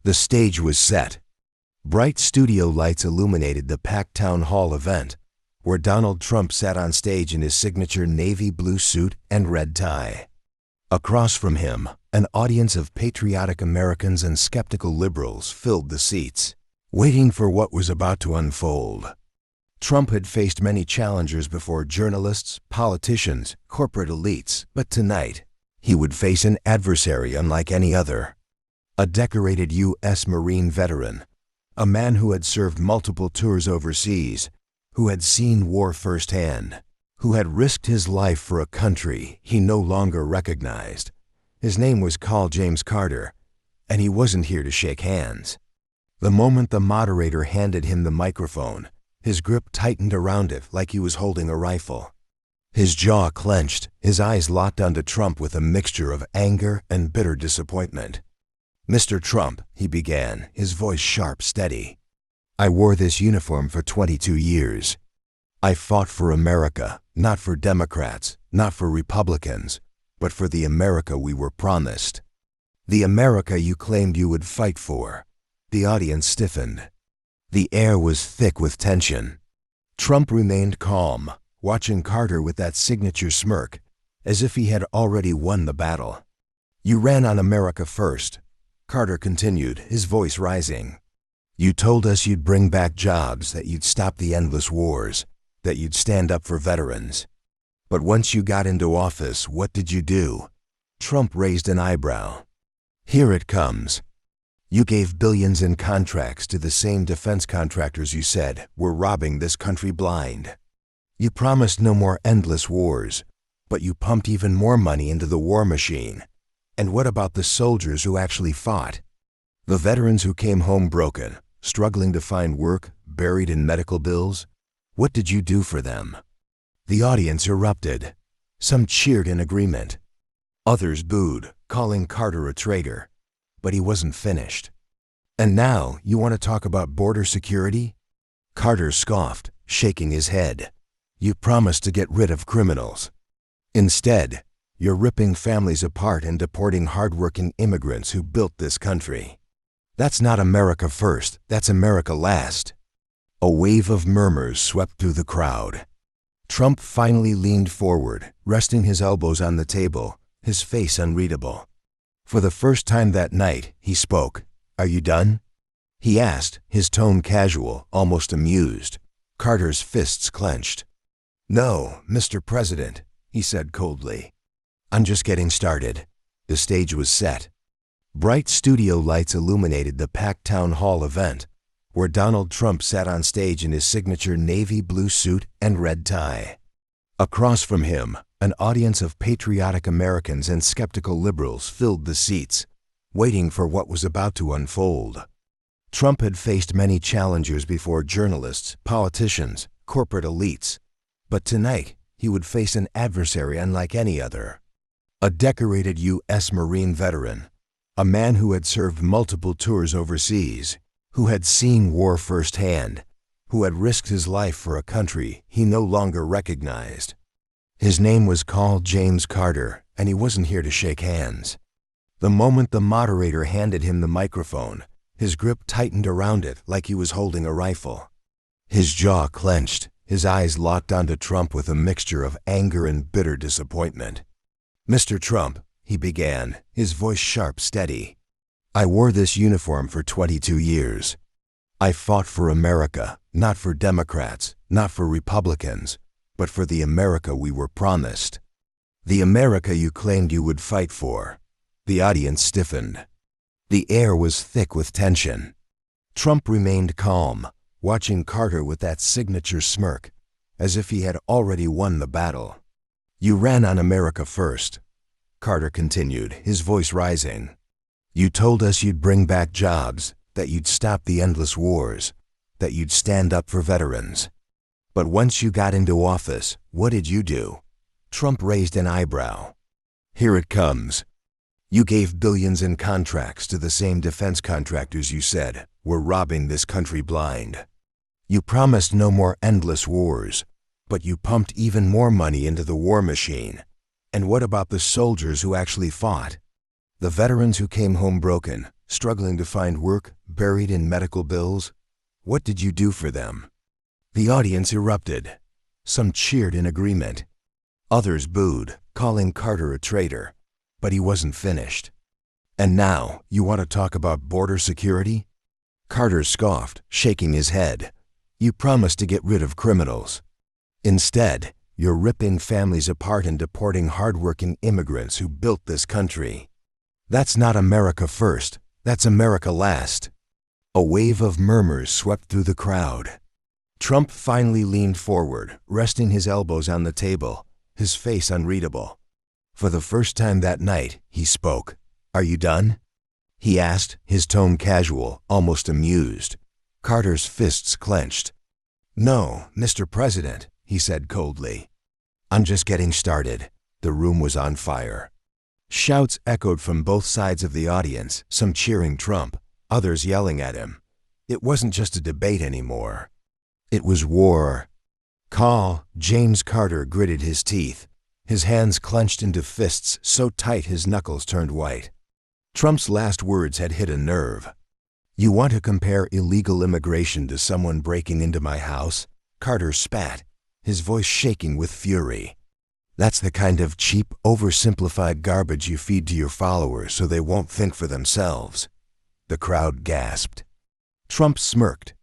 The stage was set. Bright studio lights illuminated the packed town hall event, where Donald Trump sat on stage in his signature navy blue suit and red tie. Across from him, an audience of patriotic Americans and skeptical liberals filled the seats, waiting for what was about to unfold. Trump had faced many challengers before: journalists, politicians, corporate elites, but tonight, he would face an adversary unlike any other. A decorated U.S. Marine veteran, a man who had served multiple tours overseas, who had seen war firsthand, who had risked his life for a country he no longer recognized. His name was James Carter, and he wasn't here to shake hands. The moment the moderator handed him the microphone, his grip tightened around it like he was holding a rifle. His jaw clenched, his eyes locked onto Trump with a mixture of anger and bitter disappointment. "Mr. Trump," he began, his voice sharp, steady. "I wore this uniform for 22 years. I fought for America, not for Democrats, not for Republicans, but for the America we were promised. The America you claimed you would fight for." The audience stiffened. The air was thick with tension. Trump remained calm, watching Carter with that signature smirk, as if he had already won the battle. "You ran on America first," Carter continued, his voice rising. "You told us you'd bring back jobs, that you'd stop the endless wars, that you'd stand up for veterans. But once you got into office, what did you do?" Trump raised an eyebrow. "Here it comes. You gave billions in contracts to the same defense contractors you said were robbing this country blind. You promised no more endless wars, but you pumped even more money into the war machine. And what about the soldiers who actually fought? The veterans who came home broken, struggling to find work, buried in medical bills? What did you do for them?" The audience erupted. Some cheered in agreement. Others booed, calling Carter a traitor. But he wasn't finished. "And now you want to talk about border security?" Carter scoffed, shaking his head. "You promised to get rid of criminals. Instead, you're ripping families apart and deporting hardworking immigrants who built this country. That's not America first, that's America last." A wave of murmurs swept through the crowd. Trump finally leaned forward, resting his elbows on the table, his face unreadable. For the first time that night, he spoke. "Are you done?" he asked, his tone casual, almost amused. Carter's fists clenched. "No, Mr. President," he said coldly. "I'm just getting started." The stage was set. Bright studio lights illuminated the packed town hall event, where Donald Trump sat on stage in his signature navy blue suit and red tie. Across from him, an audience of patriotic Americans and skeptical liberals filled the seats, waiting for what was about to unfold. Trump had faced many challengers before: journalists, politicians, corporate elites. But tonight, he would face an adversary unlike any other. A decorated U.S. Marine veteran, a man who had served multiple tours overseas, who had seen war firsthand, who had risked his life for a country he no longer recognized. His name was James Carter, and he wasn't here to shake hands. The moment the moderator handed him the microphone, his grip tightened around it like he was holding a rifle. His jaw clenched, his eyes locked onto Trump with a mixture of anger and bitter disappointment. "Mr. Trump," he began, his voice sharp, steady. "I wore this uniform for 22 years. I fought for America, not for Democrats, not for Republicans, but for the America we were promised. The America you claimed you would fight for." The audience stiffened. The air was thick with tension. Trump remained calm, watching Carter with that signature smirk, as if he had already won the battle. "You ran on America first," Carter continued, his voice rising. "You told us you'd bring back jobs, that you'd stop the endless wars, that you'd stand up for veterans. But once you got into office, what did you do?" Trump raised an eyebrow. "Here it comes. You gave billions in contracts to the same defense contractors you said were robbing this country blind. You promised no more endless wars, but you pumped even more money into the war machine. And what about the soldiers who actually fought? The veterans who came home broken, struggling to find work, buried in medical bills? What did you do for them?" The audience erupted. Some cheered in agreement. Others booed, calling Carter a traitor. But he wasn't finished. "And now, you want to talk about border security?" Carter scoffed, shaking his head. "You promised to get rid of criminals. Instead, you're ripping families apart and deporting hardworking immigrants who built this country. That's not America first, that's America last." A wave of murmurs swept through the crowd. Trump finally leaned forward, resting his elbows on the table, his face unreadable. For the first time that night, he spoke. "Are you done?" he asked, his tone casual, almost amused. Carter's fists clenched. "No, Mr. President," he said coldly. "I'm just getting started." The room was on fire. Shouts echoed from both sides of the audience, some cheering Trump, others yelling at him. It wasn't just a debate anymore. It was war. "Call," James Carter gritted his teeth, his hands clenched into fists so tight his knuckles turned white. Trump's last words had hit a nerve. "You want to compare illegal immigration to someone breaking into my house?" Carter spat, his voice shaking with fury. "That's the kind of cheap, oversimplified garbage you feed to your followers so they won't think for themselves." The crowd gasped. Trump smirked.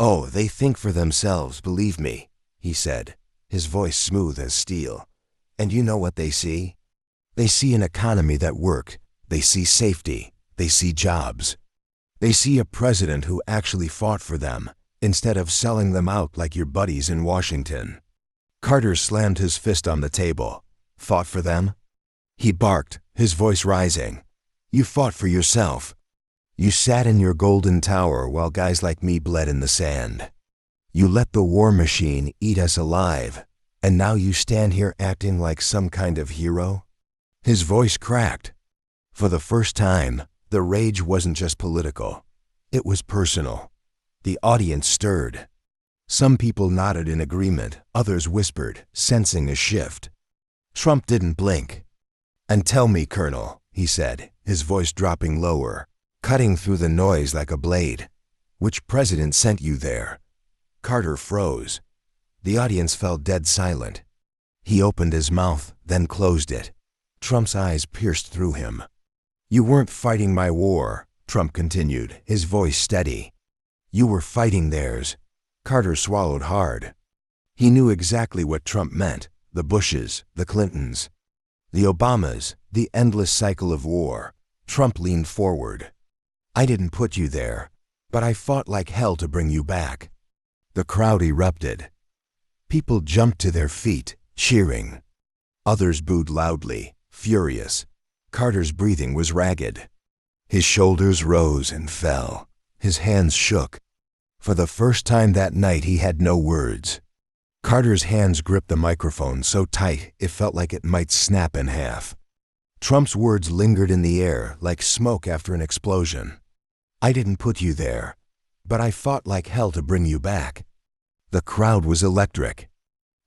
"Oh, they think for themselves, believe me," he said, his voice smooth as steel. "And you know what they see? They see an economy that worked. They see safety. They see jobs. They see a president who actually fought for them, instead of selling them out like your buddies in Washington." Carter slammed his fist on the table. "Fought for them?" he barked, his voice rising. "You fought for yourself. You sat in your golden tower while guys like me bled in the sand. You let the war machine eat us alive, and now you stand here acting like some kind of hero?" His voice cracked. For the first time, the rage wasn't just political. It was personal. The audience stirred. Some people nodded in agreement, others whispered, sensing a shift. Trump didn't blink. "And tell me, Colonel," he said, his voice dropping lower, cutting through the noise like a blade, "which president sent you there?" Carter froze. The audience fell dead silent. He opened his mouth, then closed it. Trump's eyes pierced through him. "You weren't fighting my war," Trump continued, his voice steady. "You were fighting theirs." Carter swallowed hard. He knew exactly what Trump meant: the Bushes, the Clintons, the Obamas, the endless cycle of war. Trump leaned forward. "I didn't put you there, but I fought like hell to bring you back." The crowd erupted. People jumped to their feet, cheering. Others booed loudly, furious. Carter's breathing was ragged. His shoulders rose and fell. His hands shook. For the first time that night, he had no words. Carter's hands gripped the microphone so tight it felt like it might snap in half. Trump's words lingered in the air like smoke after an explosion. "I didn't put you there, but I fought like hell to bring you back." The crowd was electric.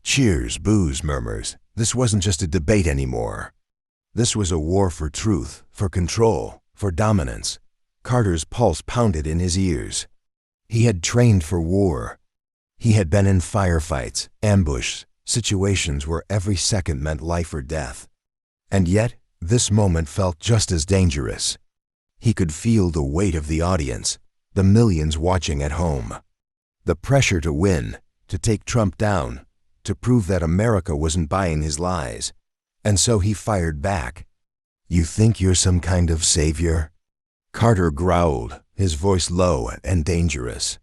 Cheers, boos, murmurs. This wasn't just a debate anymore. This was a war for truth, for control, for dominance. Carter's pulse pounded in his ears. He had trained for war. He had been in firefights, ambushes, situations where every second meant life or death. And yet, this moment felt just as dangerous. He could feel the weight of the audience, the millions watching at home. The pressure to win, to take Trump down, to prove that America wasn't buying his lies. And so he fired back. "You think you're some kind of savior?" Carter growled, his voice low and dangerous.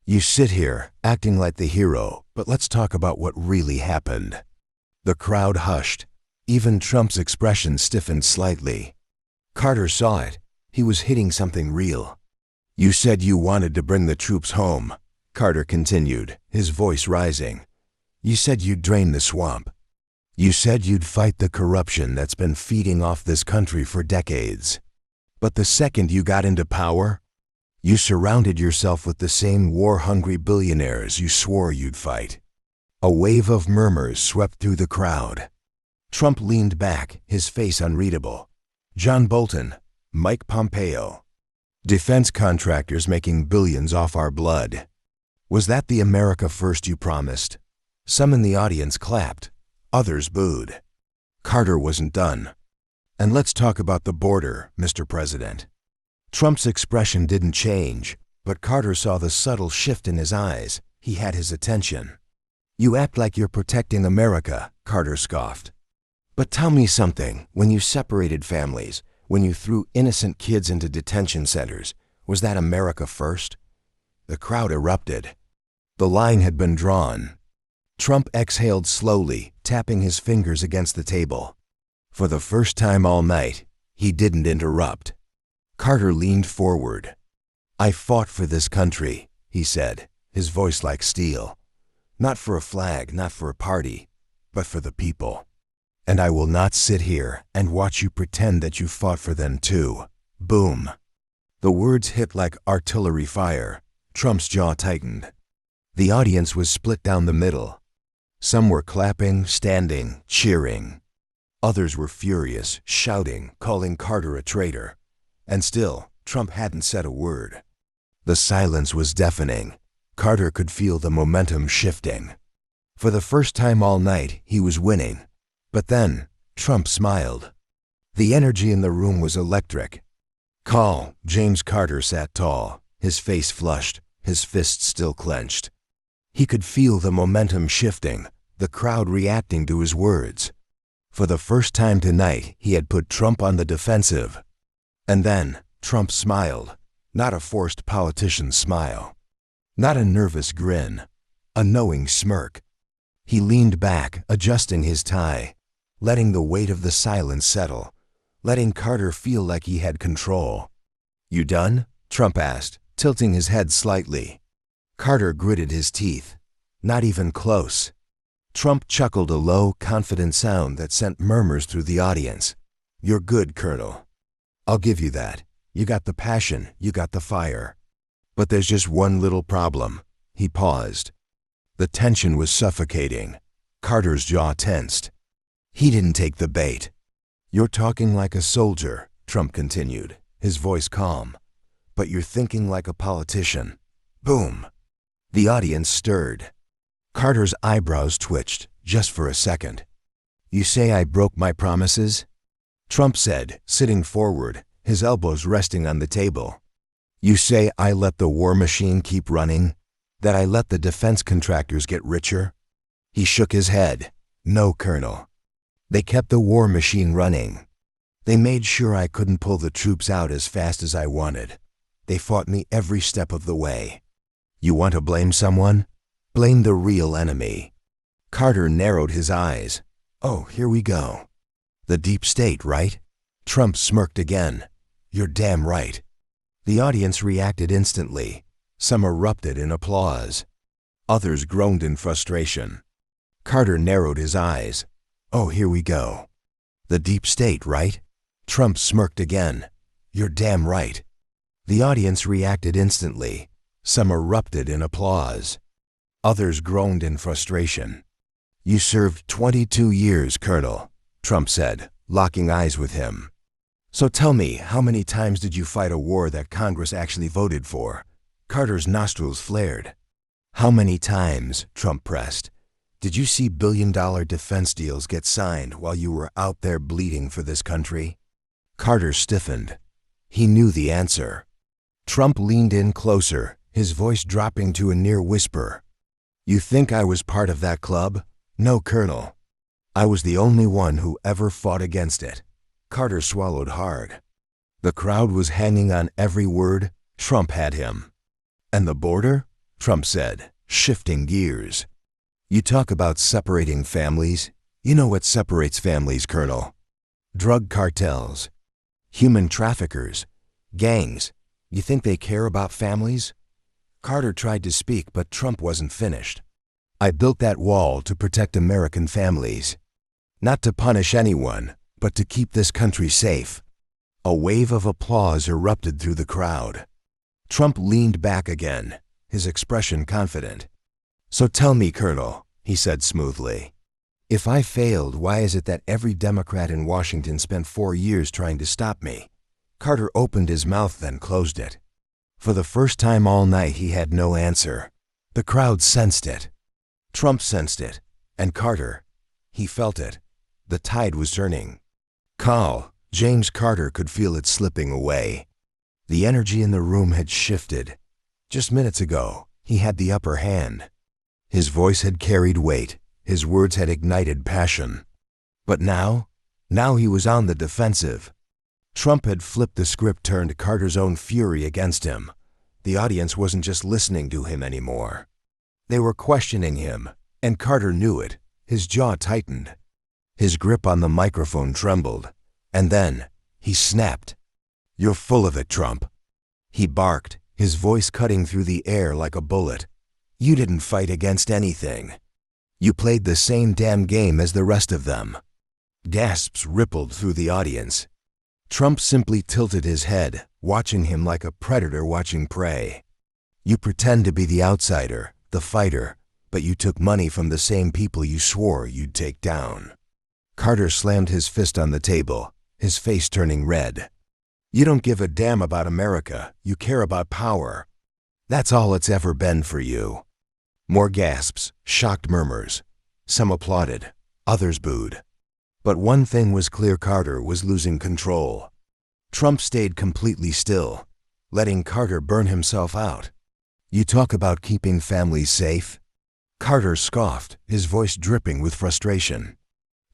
"You sit here, acting like the hero, but let's talk about what really happened." The crowd hushed. Even Trump's expression stiffened slightly. Carter saw it. He was hitting something real. "You said you wanted to bring the troops home," Carter continued, his voice rising. "You said you'd drain the swamp. You said you'd fight the corruption that's been feeding off this country for decades. But the second you got into power, you surrounded yourself with the same war-hungry billionaires you swore you'd fight." A wave of murmurs swept through the crowd. Trump leaned back, his face unreadable. John Bolton, Mike Pompeo, Defense contractors making billions off our blood. Was that the America first you promised? Some in the audience clapped. Others booed. Carter wasn't done. And let's talk about the border, Mr. President. Trump's expression didn't change, but Carter saw the subtle shift in his eyes. He had his attention. You act like you're protecting America, Carter scoffed. But tell me something, when you separated families, when you threw innocent kids into detention centers, was that America first? The crowd erupted. The line had been drawn. Trump exhaled slowly, tapping his fingers against the table. For the first time all night, he didn't interrupt. Carter leaned forward. I fought for this country, he said, his voice like steel. Not for a flag, not for a party, but for the people. And I will not sit here and watch you pretend that you fought for them too. Boom. The words hit like artillery fire. Trump's jaw tightened. The audience was split down the middle. Some were clapping, standing, cheering. Others were furious, shouting, calling Carter a traitor. And still, Trump hadn't said a word. The silence was deafening. Carter could feel the momentum shifting. For the first time all night, he was winning. But then, Trump smiled. The energy in the room was electric. Call. James Carter sat tall, his face flushed, his fists still clenched. He could feel the momentum shifting, the crowd reacting to his words. For the first time tonight, he had put Trump on the defensive. And then, Trump smiled, not a forced politician's smile. Not a nervous grin, a knowing smirk. He leaned back, adjusting his tie, letting the weight of the silence settle, letting Carter feel like he had control. You done? Trump asked, tilting his head slightly. Carter gritted his teeth. Not even close. Trump chuckled a low, confident sound that sent murmurs through the audience. You're good, Colonel. I'll give you that. You got the passion, you got the fire. But there's just one little problem. He paused. The tension was suffocating. Carter's jaw tensed. He didn't take the bait. You're talking like a soldier, Trump continued, his voice calm. But you're thinking like a politician. Boom. The audience stirred. Carter's eyebrows twitched, just for a second. You say I broke my promises? Trump said, sitting forward, his elbows resting on the table. You say I let the war machine keep running? That I let the defense contractors get richer? He shook his head. No, Colonel. They kept the war machine running. They made sure I couldn't pull the troops out as fast as I wanted. They fought me every step of the way. You want to blame someone? Blame the real enemy. Carter narrowed his eyes. Oh, here we go. The deep state, right? Trump smirked again. You're damn right. The audience reacted instantly. Some erupted in applause. Others groaned in frustration. Carter narrowed his eyes. Oh, here we go. The deep state, right? Trump smirked again. You're damn right. The audience reacted instantly. Some erupted in applause. Others groaned in frustration. You served 22 years, Colonel, Trump said, locking eyes with him. So tell me, how many times did you fight a war that Congress actually voted for? Carter's nostrils flared. How many times, Trump pressed, did you see billion-dollar defense deals get signed while you were out there bleeding for this country? Carter stiffened. He knew the answer. Trump leaned in closer, his voice dropping to a near whisper. You think I was part of that club? No, Colonel. I was the only one who ever fought against it. Carter swallowed hard. The crowd was hanging on every word. Trump had him. And the border? Trump said, shifting gears. You talk about separating families. You know what separates families, Colonel? Drug cartels, human traffickers, gangs. You think they care about families? Carter tried to speak, but Trump wasn't finished. I built that wall to protect American families. Not to punish anyone, but to keep this country safe. A wave of applause erupted through the crowd. Trump leaned back again, his expression confident. So tell me, Colonel, he said smoothly. If I failed, why is it that every Democrat in Washington spent 4 years trying to stop me? Carter opened his mouth, then closed it. For the first time all night, he had no answer. The crowd sensed it. Trump sensed it. And Carter, he felt it. The tide was turning. James Carter could feel it slipping away. The energy in the room had shifted. Just minutes ago, he had the upper hand. His voice had carried weight. His words had ignited passion. But now he was on the defensive. Trump had flipped the script, turned Carter's own fury against him. The audience wasn't just listening to him anymore. They were questioning him, and Carter knew it. His jaw tightened. His grip on the microphone trembled. And then, he snapped. "You're full of it, Trump." He barked, his voice cutting through the air like a bullet. "You didn't fight against anything. You played the same damn game as the rest of them." Gasps rippled through the audience. Trump simply tilted his head, watching him like a predator watching prey. "You pretend to be the outsider, the fighter, but you took money from the same people you swore you'd take down." Carter slammed his fist on the table, his face turning red. "You don't give a damn about America. You care about power. That's all it's ever been for you." More gasps, shocked murmurs. Some applauded, others booed. But one thing was clear: Carter was losing control. Trump stayed completely still, letting Carter burn himself out. "You talk about keeping families safe?" Carter scoffed, his voice dripping with frustration.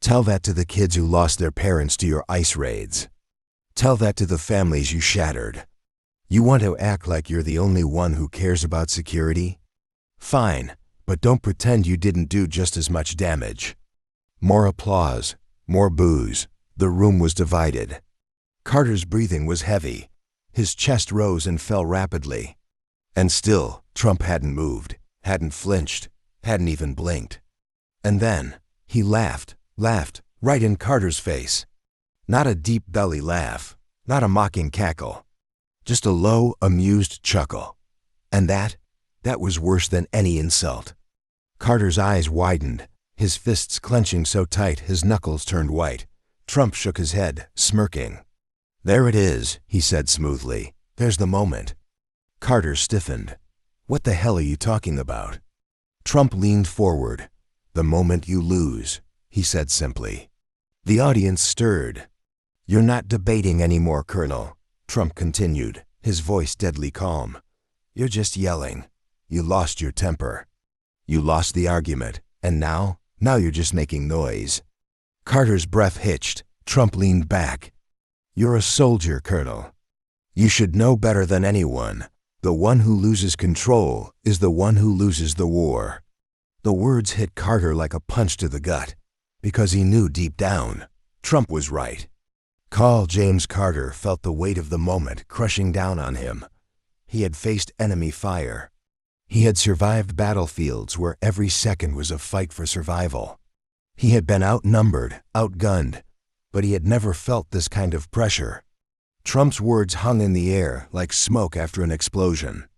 "Tell that to the kids who lost their parents to your ICE raids. Tell that to the families you shattered. You want to act like you're the only one who cares about security? Fine, but don't pretend you didn't do just as much damage." More applause, more boos. The room was divided. Carter's breathing was heavy. His chest rose and fell rapidly. And still, Trump hadn't moved, hadn't flinched, hadn't even blinked. And then, he laughed right in Carter's face. Not a deep belly laugh, not a mocking cackle. Just a low, amused chuckle. And that was worse than any insult. Carter's eyes widened, his fists clenching so tight his knuckles turned white. Trump shook his head, smirking. "There it is," he said smoothly. "There's the moment." Carter stiffened. "What the hell are you talking about?" Trump leaned forward. "The moment you lose," he said simply. The audience stirred. "You're not debating anymore, Colonel," Trump continued, his voice deadly calm. "You're just yelling. You lost your temper. You lost the argument, and now you're just making noise." Carter's breath hitched. Trump leaned back. "You're a soldier, Colonel. You should know better than anyone. The one who loses control is the one who loses the war." The words hit Carter like a punch to the gut, because he knew deep down, Trump was right. James Carter felt the weight of the moment crushing down on him. He had faced enemy fire. He had survived battlefields where every second was a fight for survival. He had been outnumbered, outgunned, but he had never felt this kind of pressure. Trump's words hung in the air like smoke after an explosion.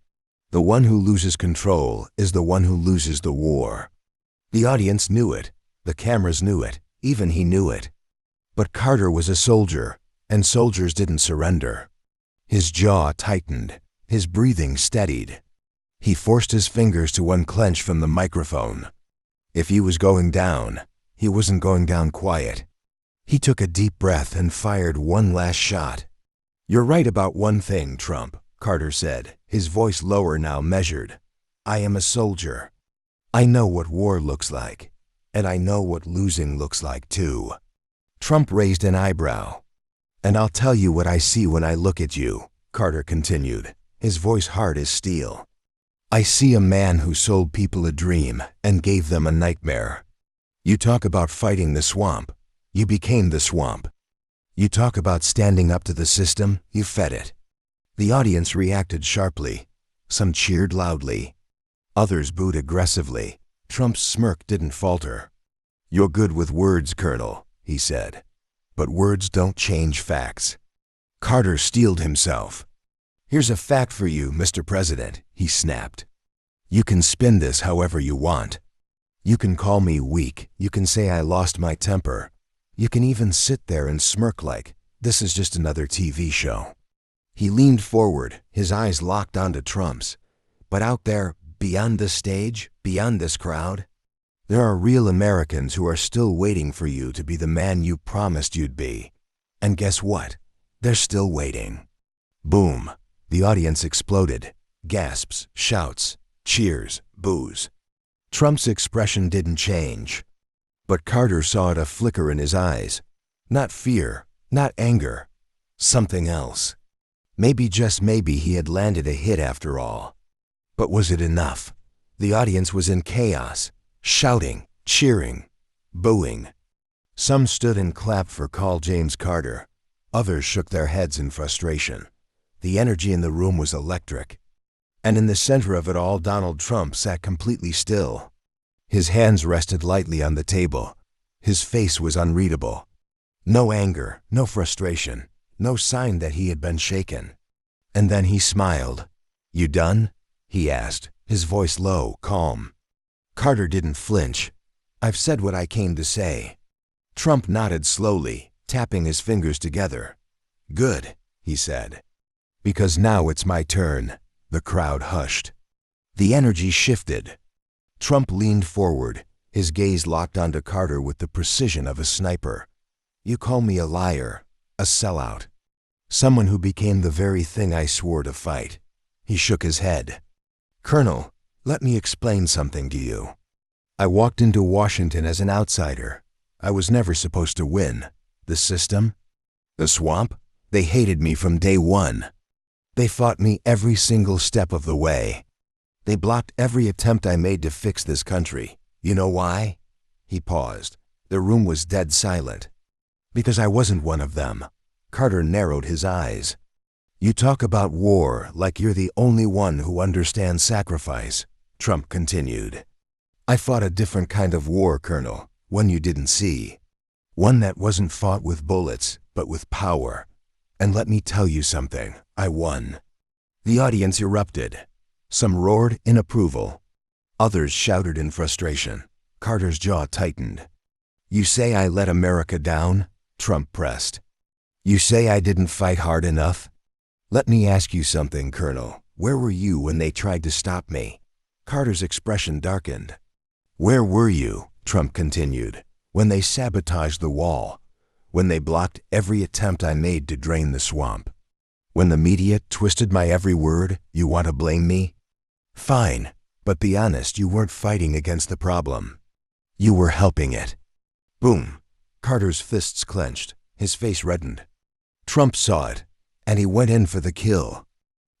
The one who loses control is the one who loses the war. The audience knew it. The cameras knew it. Even he knew it. But Carter was a soldier, and soldiers didn't surrender. His jaw tightened. His breathing steadied. He forced his fingers to unclench from the microphone. If he was going down, he wasn't going down quiet. He took a deep breath and fired one last shot. "You're right about one thing, Trump," Carter said, his voice lower now, measured. "I am a soldier. I know what war looks like, and I know what losing looks like too." Trump raised an eyebrow. "And I'll tell you what I see when I look at you," Carter continued, his voice hard as steel. "I see a man who sold people a dream and gave them a nightmare. You talk about fighting the swamp. You became the swamp. You talk about standing up to the system. You fed it." The audience reacted sharply. Some cheered loudly. Others booed aggressively. Trump's smirk didn't falter. "You're good with words, Colonel," he said. "But words don't change facts." Carter steeled himself. "Here's a fact for you, Mr. President," he snapped. "You can spin this however you want. You can call me weak. You can say I lost my temper. You can even sit there and smirk like this is just another TV show. He leaned forward, his eyes locked onto Trump's. But out there, beyond this stage, beyond this crowd, there are real Americans who are still waiting for you to be the man you promised you'd be. And guess what? They're still waiting. Boom. The audience exploded. Gasps, shouts, cheers, boos. Trump's expression didn't change. But Carter saw it a flicker in his eyes. Not fear, not anger. Something else. Maybe, just maybe, he had landed a hit after all. But was it enough? The audience was in chaos, shouting, cheering, booing. Some stood and clapped for Call James Carter. Others shook their heads in frustration. The energy in the room was electric. And in the center of it all, Donald Trump sat completely still. His hands rested lightly on the table. His face was unreadable. No anger, no frustration, no sign that he had been shaken. And then he smiled. "You done?" he asked, his voice low, calm. Carter didn't flinch. "I've said what I came to say." Trump nodded slowly, tapping his fingers together. "Good," he said. "Because now it's my turn." The crowd hushed. The energy shifted. Trump leaned forward, his gaze locked onto Carter with the precision of a sniper. "You call me a liar, a sellout, someone who became the very thing I swore to fight." He shook his head. "Colonel, let me explain something to you. I walked into Washington as an outsider. I was never supposed to win. The system? The swamp? They hated me from day one. They fought me every single step of the way. They blocked every attempt I made to fix this country. You know why?" He paused. The room was dead silent. "Because I wasn't one of them." Carter narrowed his eyes. "You talk about war like you're the only one who understands sacrifice," Trump continued. "I fought a different kind of war, Colonel, one you didn't see. One that wasn't fought with bullets, but with power. And let me tell you something, I won." The audience erupted. Some roared in approval. Others shouted in frustration. Carter's jaw tightened. "You say I let America down?" Trump pressed. "You say I didn't fight hard enough? Let me ask you something, Colonel. Where were you when they tried to stop me?" Carter's expression darkened. "Where were you," Trump continued, "when they sabotaged the wall? When they blocked every attempt I made to drain the swamp? When the media twisted my every word? You want to blame me? Fine, but be honest, you weren't fighting against the problem. You were helping it." Boom. Carter's fists clenched. His face reddened. Trump saw it, and he went in for the kill.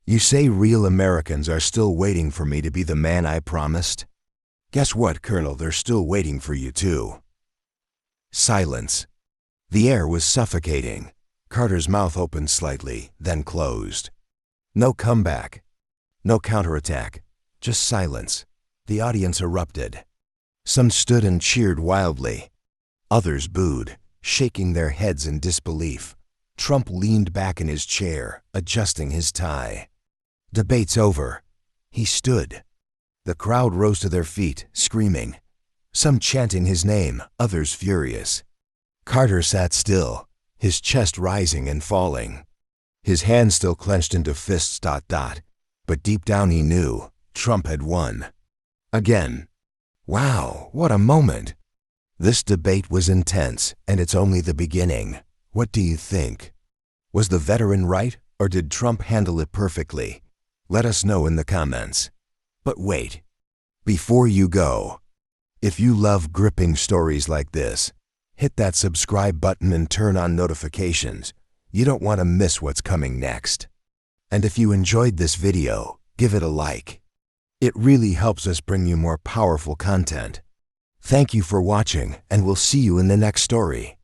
"You say real Americans are still waiting for me to be the man I promised? Guess what, Colonel? They're still waiting for you too." Silence. The air was suffocating. Carter's mouth opened slightly, then closed. No comeback. No counterattack. Just silence. The audience erupted. Some stood and cheered wildly. Others booed, shaking their heads in disbelief. Trump leaned back in his chair, adjusting his tie. "Debate's over." He stood. The crowd rose to their feet, screaming. Some chanting his name, others furious. Carter sat still, his chest rising and falling. His hands still clenched into fists. But deep down he knew Trump had won. Again. Wow, what a moment! This debate was intense, and it's only the beginning. What do you think? Was the veteran right, or did Trump handle it perfectly? Let us know in the comments. But wait, before you go, if you love gripping stories like this, hit that subscribe button and turn on notifications. You don't want to miss what's coming next. And if you enjoyed this video, give it a like. It really helps us bring you more powerful content. Thank you for watching, and we'll see you in the next story.